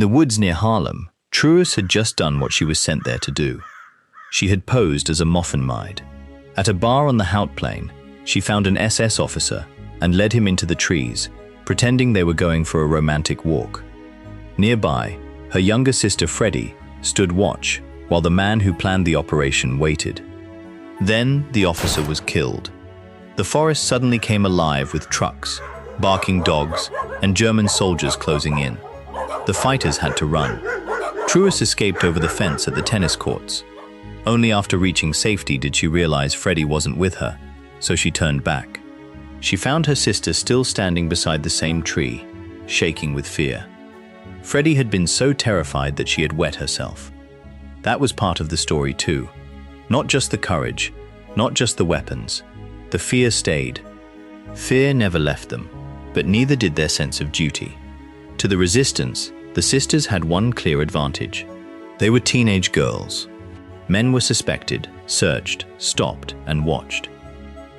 In the woods near Haarlem, Truus had just done what she was sent there to do. She had posed as a Moffenmaid. At a bar on the Houtplein, she found an SS officer and led him into the trees, pretending they were going for a romantic walk. Nearby, her younger sister Freddie stood watch while the man who planned the operation waited. Then the officer was killed. The forest suddenly came alive with trucks, barking dogs, and German soldiers closing in. The fighters had to run. Truus escaped over the fence at the tennis courts. Only after reaching safety did she realize Freddie wasn't with her, so she turned back. She found her sister still standing beside the same tree, shaking with fear. Freddie had been so terrified that she had wet herself. That was part of the story too. Not just the courage, not just the weapons. The fear stayed. Fear never left them, but neither did their sense of duty. To the resistance, the sisters had one clear advantage. They were teenage girls. Men were suspected, searched, stopped, and watched.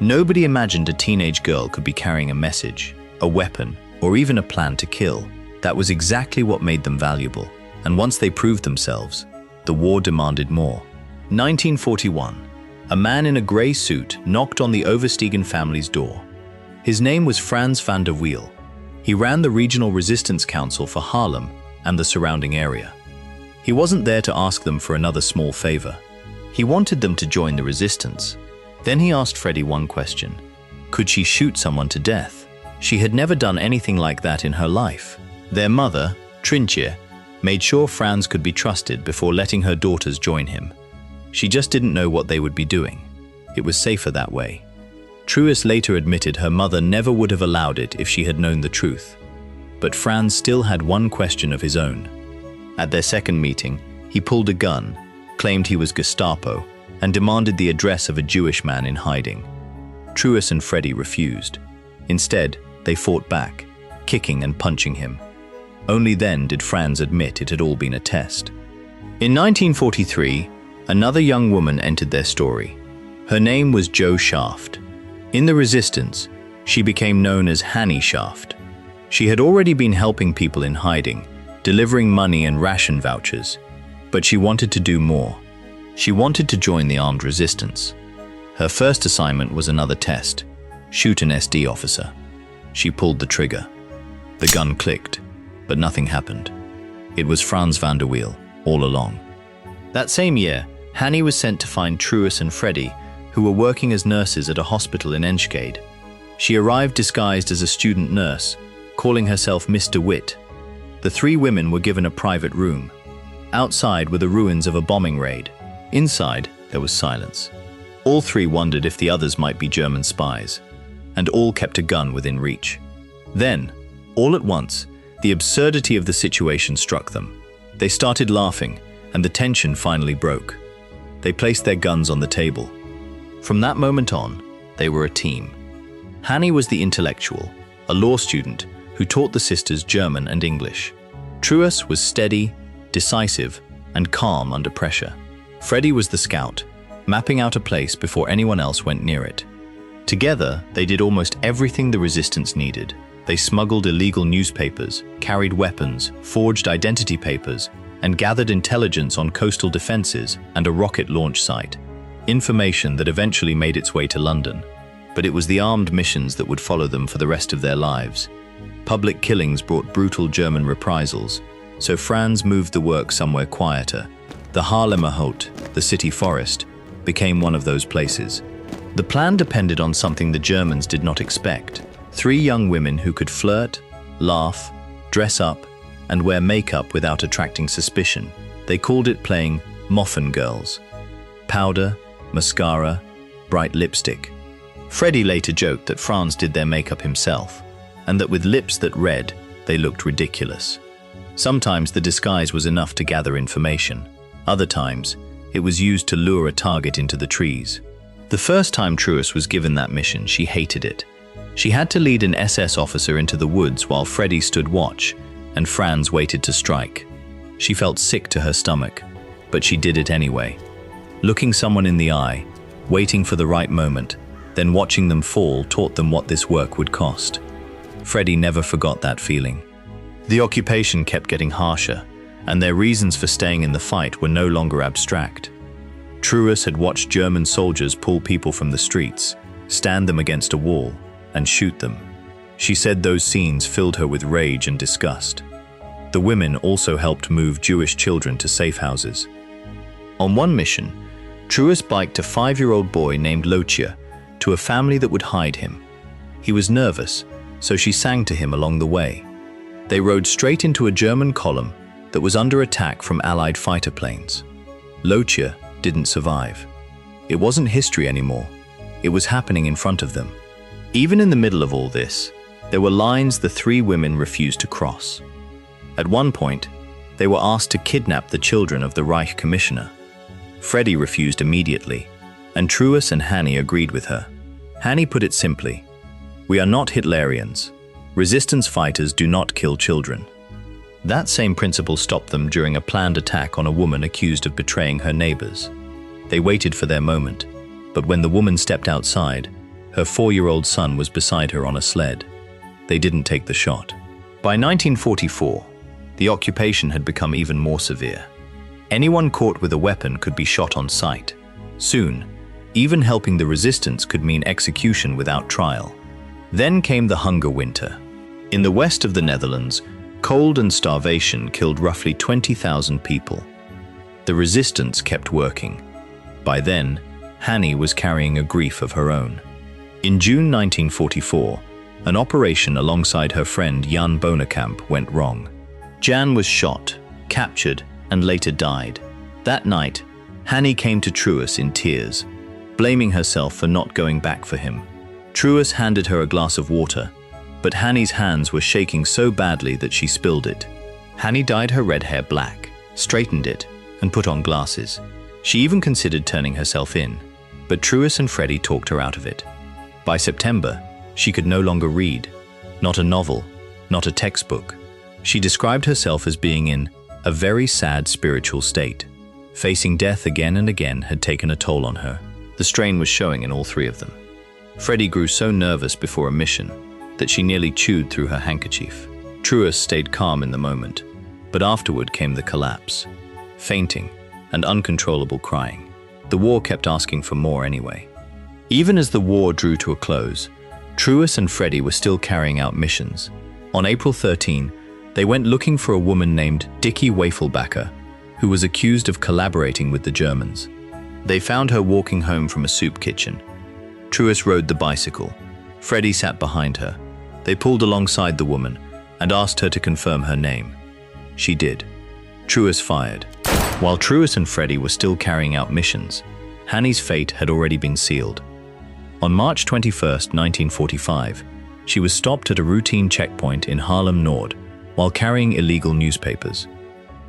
Nobody imagined a teenage girl could be carrying a message, a weapon, or even a plan to kill. That was exactly what made them valuable. And once they proved themselves, the war demanded more. 1941. A man in a grey suit knocked on the Oversteegen family's door. His name was Frans van der Wiel. He ran the Regional Resistance Council for Haarlem and the surrounding area. He wasn't there to ask them for another small favor. He wanted them to join the resistance. Then he asked Freddie one question. Could she shoot someone to death? She had never done anything like that in her life. Their mother, Trintje, made sure Frans could be trusted before letting her daughters join him. She just didn't know what they would be doing. It was safer that way. Truus later admitted her mother never would have allowed it if she had known the truth. But Frans still had one question of his own. At their second meeting, he pulled a gun, claimed he was Gestapo, and demanded the address of a Jewish man in hiding. Truus and Freddie refused. Instead, they fought back, kicking and punching him. Only then did Frans admit it had all been a test. In 1943, another young woman entered their story. Her name was Jo Schaft. In the resistance, she became known as Hannie Schaft. She had already been helping people in hiding, delivering money and ration vouchers, but she wanted to do more. She wanted to join the armed resistance. Her first assignment was another test: shoot an SD officer. She pulled the trigger. The gun clicked, but nothing happened. It was Frans van der Wiel, all along. That same year, Hannie was sent to find Truus and Freddie, who were working as nurses at a hospital in Enschede. She arrived disguised as a student nurse, calling herself Miss de Witt. The three women were given a private room. Outside were the ruins of a bombing raid. Inside, there was silence. All three wondered if the others might be German spies, and all kept a gun within reach. Then, all at once, the absurdity of the situation struck them. They started laughing, and the tension finally broke. They placed their guns on the table. From that moment on, they were a team. Hannie was the intellectual, a law student who taught the sisters German and English. Truus was steady, decisive, and calm under pressure. Freddie was the scout, mapping out a place before anyone else went near it. Together, they did almost everything the resistance needed. They smuggled illegal newspapers, carried weapons, forged identity papers, and gathered intelligence on coastal defenses and a rocket launch site. Information that eventually made its way to London. But it was the armed missions that would follow them for the rest of their lives. Public killings brought brutal German reprisals, so Frans moved the work somewhere quieter. The Haarlemmer Hout, the city forest, became one of those places. The plan depended on something the Germans did not expect. 3 young women who could flirt, laugh, dress up, and wear makeup without attracting suspicion. They called it playing Moffen girls. Powder, mascara, bright lipstick. Freddie later joked that Frans did their makeup himself, and that with lips that read, they looked ridiculous. Sometimes the disguise was enough to gather information. Other times, it was used to lure a target into the trees. The first time Truus was given that mission, she hated it. She had to lead an SS officer into the woods while Freddie stood watch, and Frans waited to strike. She felt sick to her stomach, but she did it anyway. Looking someone in the eye, waiting for the right moment, then watching them fall taught them what this work would cost. Freddie never forgot that feeling. The occupation kept getting harsher, and their reasons for staying in the fight were no longer abstract. Truus had watched German soldiers pull people from the streets, stand them against a wall, and shoot them. She said those scenes filled her with rage and disgust. The women also helped move Jewish children to safe houses. On one mission, Truus biked a 5-year-old boy named Lochia to a family that would hide him. He was nervous, so she sang to him along the way. They rode straight into a German column that was under attack from Allied fighter planes. Lochia didn't survive. It wasn't history anymore. It was happening in front of them. Even in the middle of all this, there were lines the 3 women refused to cross. At one point, they were asked to kidnap the children of the Reich commissioner. Freddie refused immediately, and Truus and Hannie agreed with her. Hannie put it simply, "We are not Hitlerians. Resistance fighters do not kill children." That same principle stopped them during a planned attack on a woman accused of betraying her neighbors. They waited for their moment, but when the woman stepped outside, her 4-year-old son was beside her on a sled. They didn't take the shot. By 1944, the occupation had become even more severe. Anyone caught with a weapon could be shot on sight. Soon, even helping the resistance could mean execution without trial. Then came the hunger winter. In the west of the Netherlands, cold and starvation killed roughly 20,000 people. The resistance kept working. By then, Hannie was carrying a grief of her own. In June 1944, an operation alongside her friend Jan Bonekamp went wrong. Jan was shot, captured, and later died. That night, Hannie came to Truus in tears, blaming herself for not going back for him. Truus handed her a glass of water, but Hannie's hands were shaking so badly that she spilled it. Hannie dyed her red hair black, straightened it, and put on glasses. She even considered turning herself in, but Truus and Freddie talked her out of it. By September, she could no longer read. Not a novel, not a textbook. She described herself as being in a very sad spiritual state. Facing death again and again had taken a toll on her. The strain was showing in all 3 of them. Freddie grew so nervous before a mission that she nearly chewed through her handkerchief. Truus stayed calm in the moment, but afterward came the collapse. Fainting and uncontrollable crying. The war kept asking for more anyway. Even as the war drew to a close, Truus and Freddie were still carrying out missions. On April 13, they went looking for a woman named Dickie Wafelbacher, who was accused of collaborating with the Germans. They found her walking home from a soup kitchen. Truus rode the bicycle. Freddie sat behind her. They pulled alongside the woman and asked her to confirm her name. She did. Truus fired. While Truus and Freddie were still carrying out missions, Hannie's fate had already been sealed. On March 21, 1945, she was stopped at a routine checkpoint in Haarlem Noord while carrying illegal newspapers.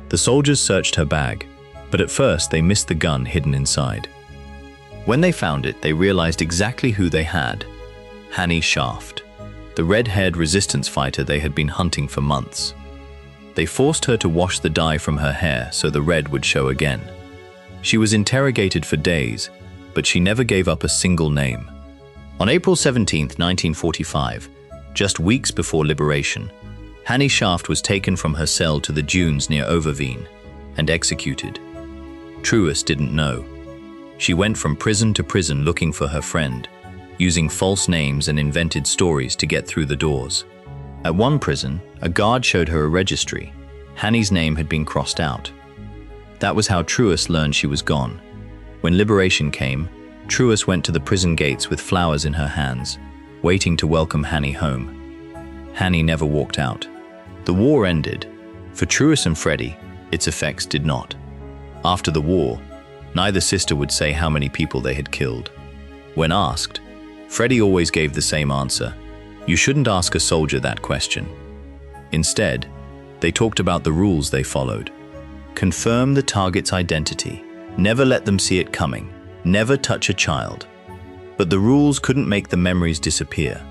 The soldiers searched her bag, but at first they missed the gun hidden inside. When they found it, they realized exactly who they had: Hannie Schaft, the red-haired resistance fighter they had been hunting for months. They forced her to wash the dye from her hair so the red would show again. She was interrogated for days, but she never gave up a single name. On April 17, 1945, just weeks before liberation, Hannie Schaft was taken from her cell to the dunes near Overveen and executed. Truus didn't know. She went from prison to prison looking for her friend, using false names and invented stories to get through the doors. At one prison, a guard showed her a registry. Hannie's name had been crossed out. That was how Truus learned she was gone. When liberation came, Truus went to the prison gates with flowers in her hands, waiting to welcome Hannie home. Hannie never walked out. The war ended. For Truus and Freddie, its effects did not. After the war, neither sister would say how many people they had killed. When asked, Freddie always gave the same answer: "You shouldn't ask a soldier that question." Instead, they talked about the rules they followed. Confirm the target's identity. Never let them see it coming. Never touch a child. But the rules couldn't make the memories disappear.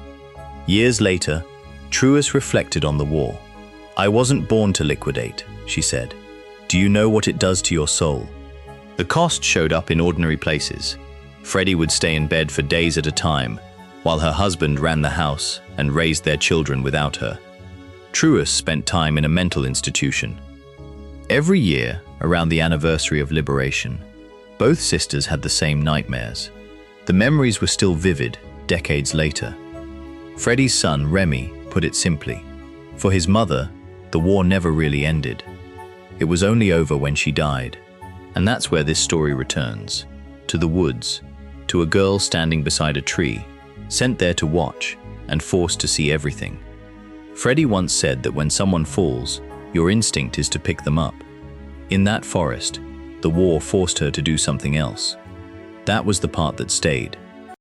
Years later, Truus reflected on the war. "I wasn't born to liquidate," she said. "Do you know what it does to your soul?" The cost showed up in ordinary places. Freddie would stay in bed for days at a time, while her husband ran the house and raised their children without her. Truus spent time in a mental institution. Every year, around the anniversary of liberation, both sisters had the same nightmares. The memories were still vivid decades later. Freddie's son, Remy, put it simply. For his mother, the war never really ended. It was only over when she died. And that's where this story returns. To the woods, to a girl standing beside a tree, sent there to watch and forced to see everything. Freddie once said that when someone falls, your instinct is to pick them up. In that forest, the war forced her to do something else. That was the part that stayed.